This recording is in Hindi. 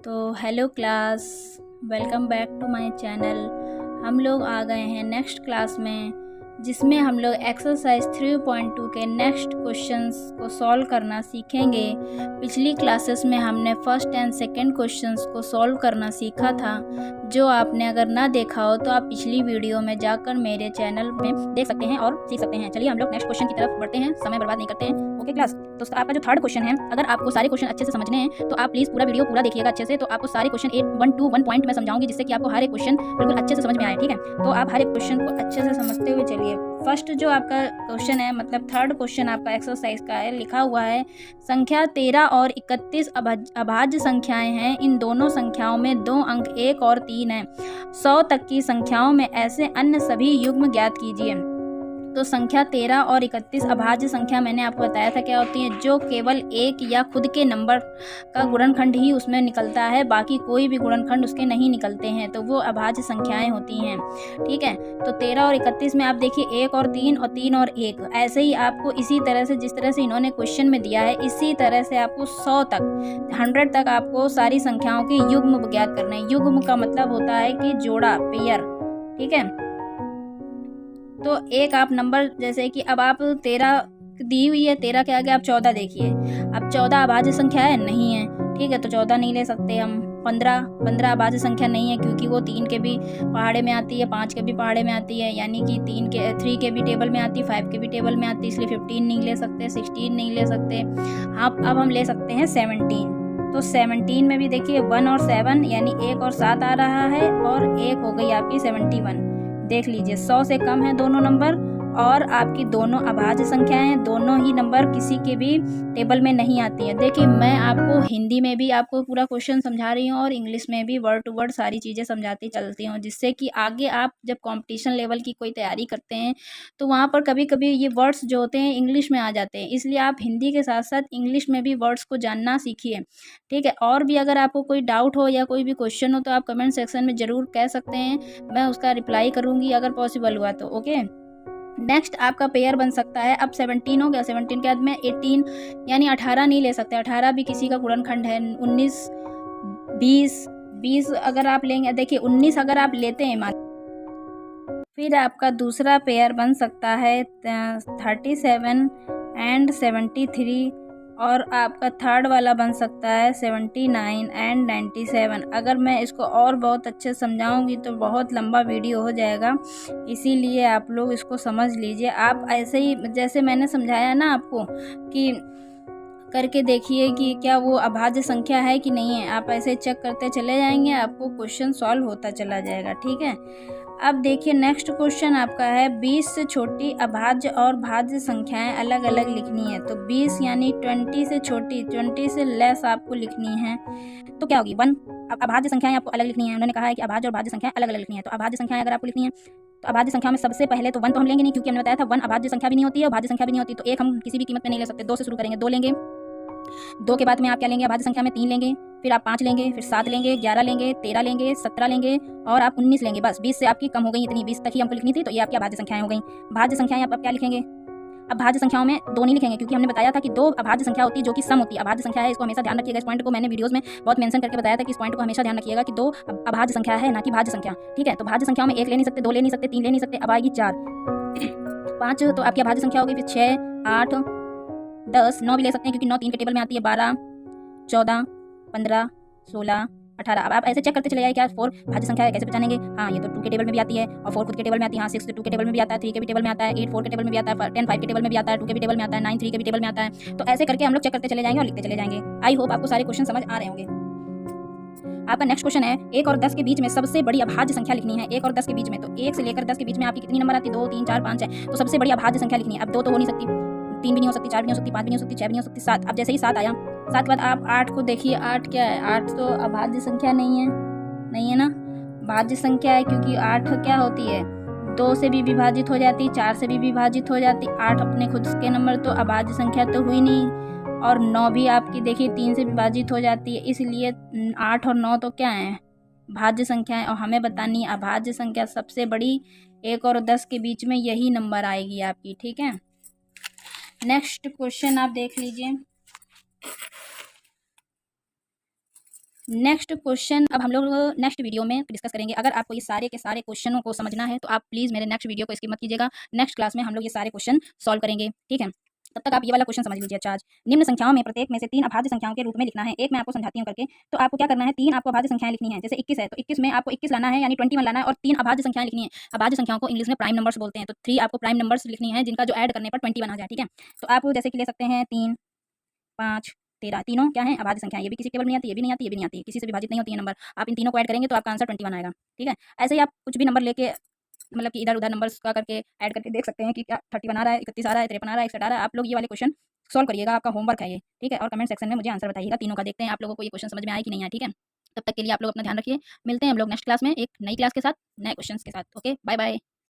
तो hello class, welcome back to my channel. हम लोग आ गए हैं नेक्स्ट क्लास में, जिसमें हम लोग एक्सरसाइज 3.2 के नेक्स्ट क्वेश्चंस को सॉल्व करना सीखेंगे। पिछली क्लासेस में हमने फर्स्ट एंड सेकंड क्वेश्चंस को सॉल्व करना सीखा था। जो आपने अगर ना देखा हो तो आप पिछली वीडियो में जाकर मेरे चैनल में देख सकते हैं और सीख सकते हैं। चलिए हम लोग नेक्स्ट क्वेश्चन की तरफ बढ़ते हैं, समय बर्बाद नहीं करते हैं। ओके क्लास, तो आपका जो थर्ड क्वेश्चन है, अगर आपको सारे क्वेश्चन अच्छे से समझने हैं तो आप प्लीज़ पूरा वीडियो पूरा देखिएगा अच्छे से। तो आपको सारे क्वेश्चन 1 पॉइंट में समझाऊंगी, जिससे कि आपको हर एक क्वेश्चन बिल्कुल अच्छे से समझ में आए। ठीक है, तो आप हर एक क्वेश्चन को अच्छे से समझते हुए चलिए। फर्स्ट जो आपका क्वेश्चन है, मतलब थर्ड क्वेश्चन आपका एक्सरसाइज का है, लिखा हुआ है संख्या 13 और 31 अभाज्य संख्याएं हैं। इन दोनों संख्याओं में 2 अंक 1 और 3 हैं। 100 तक की संख्याओं में ऐसे अन्य सभी युग्म ज्ञात कीजिए। तो संख्या 13 और 31 अभाज्य संख्या मैंने आपको बताया था क्या होती है, जो केवल एक या खुद के नंबर का गुणनखंड ही उसमें निकलता है, बाकी कोई भी गुणनखंड उसके नहीं निकलते हैं, तो वो अभाज्य संख्याएं होती हैं। ठीक है, तो 13 और 31 में आप देखिए 1 और 3 और 3 और 1, ऐसे ही आपको इसी तरह से जिस तरह से इन्होंने क्वेश्चन में दिया है, इसी तरह से आपको 100 तक 100 तक आपको सारी संख्याओं के युग्म ज्ञात करने हैं। युग्म का मतलब होता है कि जोड़ा, पेयर। ठीक है, तो एक आप नंबर, जैसे कि अब आप 13 दी हुई है, 13 के आगे आप 14 देखिए। अब 14 अभाज्य संख्या है नहीं है, ठीक है, तो 14 नहीं ले सकते हम। 15 अभाज्य संख्या नहीं है, क्योंकि वो 3 के भी पहाड़े में आती है, 5 के भी पहाड़े में आती है, यानी कि 3 के भी टेबल में आती है, 5 के भी टेबल में आती है, इसलिए 15 नहीं ले सकते, 16 नहीं ले सकते। हाँ, अब हम ले सकते हैं 17। तो 17 में भी देखिए 1 और 7 यानी 1 और 7 आ रहा है, और 1 हो गई आपकी 71। देख लीजिए 100 से कम है दोनों नंबर, और आपकी दोनों अभाज्य संख्याएं हैं। दोनों ही नंबर किसी के भी टेबल में नहीं आती है। देखिए, मैं आपको हिंदी में भी आपको पूरा क्वेश्चन समझा रही हूँ और इंग्लिश में भी वर्ड टू वर्ड सारी चीज़ें समझाती चलती हूँ, जिससे कि आगे आप जब कंपटीशन लेवल की कोई तैयारी करते हैं तो वहाँ पर कभी कभी ये वर्ड्स जो होते हैं इंग्लिश में आ जाते हैं, इसलिए आप हिंदी के साथ साथ इंग्लिश में भी वर्ड्स को जानना सीखिए। ठीक है, और भी अगर आपको कोई डाउट हो या कोई भी क्वेश्चन हो तो आप कमेंट सेक्शन में ज़रूर कह सकते हैं, मैं उसका रिप्लाई करूँगी अगर पॉसिबल हुआ तो। ओके, नेक्स्ट आपका पेयर बन सकता है। अब 17 हो गया, 17 के बाद में 18 यानी 18 नहीं ले सकते, 18 भी किसी का गुणनखंड है। 19, 20 अगर आप लेंगे, देखिए 19 अगर आप लेते हैं मान, फिर आपका दूसरा पेयर बन सकता है 37 एंड 73, और आपका थर्ड वाला बन सकता है 79 एंड 97। अगर मैं इसको और बहुत अच्छे समझाऊंगी तो बहुत लंबा वीडियो हो जाएगा, इसीलिए आप लोग इसको समझ लीजिए। आप ऐसे ही जैसे मैंने समझाया ना आपको कि करके देखिए कि क्या वो अभाज्य संख्या है कि नहीं है। आप ऐसे चेक करते चले जाएंगे, आपको क्वेश्चन सॉल्व होता चला जाएगा। ठीक है, अब देखिए नेक्स्ट क्वेश्चन आपका है 20 से छोटी अभाज्य और भाज्य संख्याएं अलग अलग लिखनी है। तो 20 यानी 20 से छोटी, 20 से लेस आपको लिखनी है, तो क्या होगी 1। अब अभाज्य संख्याएं आपको अलग लिखनी है, उन्होंने कहा है कि अभाज्य और भाज्य संख्याएं अलग अलग लिखनी है। तो अभाज्य संख्याएं अगर आपको लिखनी है तो अभाज्य संख्या में सबसे पहले तो 1 तो हम लेंगे नहीं, क्योंकि हमने बताया था 1 अभाज्य संख्या भी नहीं होती है और भाज्य संख्या भी नहीं होती, तो 1 हम किसी भी कीमत में नहीं ले सकते। 2 से शुरू करेंगे, 2 लेंगे। 2 के बाद में आप क्या लेंगे, अभाज्य संख्या में 3 लेंगे, फिर आप 5 लेंगे, फिर 7 लेंगे, 11 लेंगे, 13 लेंगे, 17 लेंगे, और आप 19 लेंगे। बस 20 से आपकी कम हो गई, इतनी 20 तक ही हमको लिखनी थी, तो ये आपकी अभाज्य संख्याएं हो गई। भाज्य संख्याएं आप क्या लिखेंगे, अब भाज्य संख्याओं में 2 नहीं लिखेंगे, क्योंकि हमने बताया था कि 2 अभाज्य संख्या होती है जो कि सम होती है। अभाज्य संख्या है, इसको हमेशा ध्यान रखिएगा। इस पॉइंट को मैंने वीडियोस में बहुत मेंशन करके बताया था कि इस पॉइंट को हमेशा ध्यान रखिएगा कि 2 अभाज्य संख्या है, ना कि भाज्य संख्या। ठीक है, तो भाज्य संख्याओं में 1 ले नहीं सकते, 2 ले नहीं सकते, 3 ले नहीं सकते, अब आएगी 4, 5, तो आपकी अभाज्य संख्या हो गई। फिर 6, 8, 10, 9 भी ले सकते हैं, क्योंकि 9 3 के टेबल में आती है, 12, 14, 15, 16, 18। अब आप ऐसे चेक करते चले जाइए, क्या 4 भाज्य संख्या है, कैसे पहचानेंगे। हाँ, ये तो 2 के टेबल में भी आती है, और 4 खुद के टेबल में आती है। हाँ, 6 2 के टेबल में भी आता है, 3 के भी टेबल में आता है, 8 4 के टेबल में भी आता है, 10 5 के टेबल में भी आता है, 2 के भी टेबल में आता है, 9 3 के भी टेबल में आता है। तो ऐसे करके हम लोग चेक करते चले जाएंगे और लिखते चले जाएंगे। आई होप आपको सारे क्वेश्चन समझ आ रहे होंगे। आपका नेक्स्ट क्वेश्चन है 1 और 10 के बीच में सबसे बड़ी अभाज्य संख्या लिखनी है। 1 और 10 के बीच में, तो 1 से लेकर 10 के बीच में आपकी कितनी नंबर आती है, 2 3 4 5 है, तो सबसे बड़ी अभाज्य संख्या लिखनी है। अब 2 तो हो नहीं सकती, 3 भी नहीं हो सकती, 4 भी नहीं हो सकती, 5 भी नहीं हो सकती, 6 भी नहीं हो सकती, 7। अब जैसे ही 7 आया, 7 बाद आप 8 को देखिए, 8 क्या है, 8 तो अभाज्य संख्या नहीं है ना, भाज्य संख्या है, क्योंकि 8 क्या होती है, 2 से भी विभाजित हो जाती, 4 से भी विभाजित हो जाती। 8 अपने खुद के नंबर, तो अभाज्य संख्या तो हुई नहीं। और 9 भी आपकी देखिए 3 से विभाजित हो जाती है, इसलिए 8 और 9 तो क्या है, भाज्य संख्या है, और हमें बतानी है अभाज्य संख्या सबसे बड़ी। 1 और 10 के बीच में यही नंबर आएगी आपकी। ठीक है, नेक्स्ट क्वेश्चन आप देख लीजिए। नेक्स्ट क्वेश्चन अब हम लोग नेक्स्ट वीडियो में डिस्कस करेंगे। अगर आपको ये सारे के सारे क्वेश्चनों को समझना है तो आप प्लीज़ मेरे नेक्स्ट वीडियो को स्किप मत कीजिएगा। नेक्स्ट क्लास में हम लोग ये सारे क्वेश्चन सॉल्व करेंगे, ठीक है। तब तक आप ये वाला क्वेश्चन समझ लीजिए। अच्छा, आज निम्न संख्याओं में प्रत्येक में से 3 अभाज्य संख्याओं के रूप में लिखना है। एक मैं आपको समझाती हूँ करके। तो आपको क्या करना है, 3 आपको अभाज्य संख्याएं लिखनी है। जैसे 21 है तो 21 में आपको 21 लाना है, यानी 21 लाना है और 3 अभाज्य संख्याएं लिखनी है। अभाज्य संख्याओं को इंग्लिश में प्राइम नंबर्स बोलते हैं। तो 3 आपको प्राइम नंबर्स लिखनी है जिनका जो ऐड करने पर 21 आ जाए, ठीक है। तो आप जैसे कि ले सकते हैं 3, 5, 13, तीनों क्या है, अभाज्य संख्या। ये भी किसी केवल नहीं आती, ये भी नहीं आती, ये भी नहीं आती, किसी से विभाजित नहीं होती है नंबर। आप इन तीनों को ऐड करेंगे तो आपका आंसर 21 आएगा, ठीक है। ऐसे ही आप कुछ भी नंबर लेके मतलब कि इधर उधर नंबर्स का करके ऐड करके देख सकते हैं कि क्या 31 आ रहा है, 31 आ रहा है, 53 आ रहा है, 61 आ रहा है। आप लोग ये वाले क्वेश्चन सॉल्व करिएगा, आपका होमवर्क है ये, ठीक है। और कमेंट सेक्शन में मुझे आंसर बताइएगा तीनों का। देखते हैं आप लोगों को ये क्वेश्चन समझ में आया कि नहीं आया, ठीक है। तब तक के लिए आप लोग अपना ध्यान रखिए। मिलते हैं हम लोग नेक्स्ट क्लास में एक नई क्लास के साथ, नए क्वेश्चन के साथ। Okay, bye bye.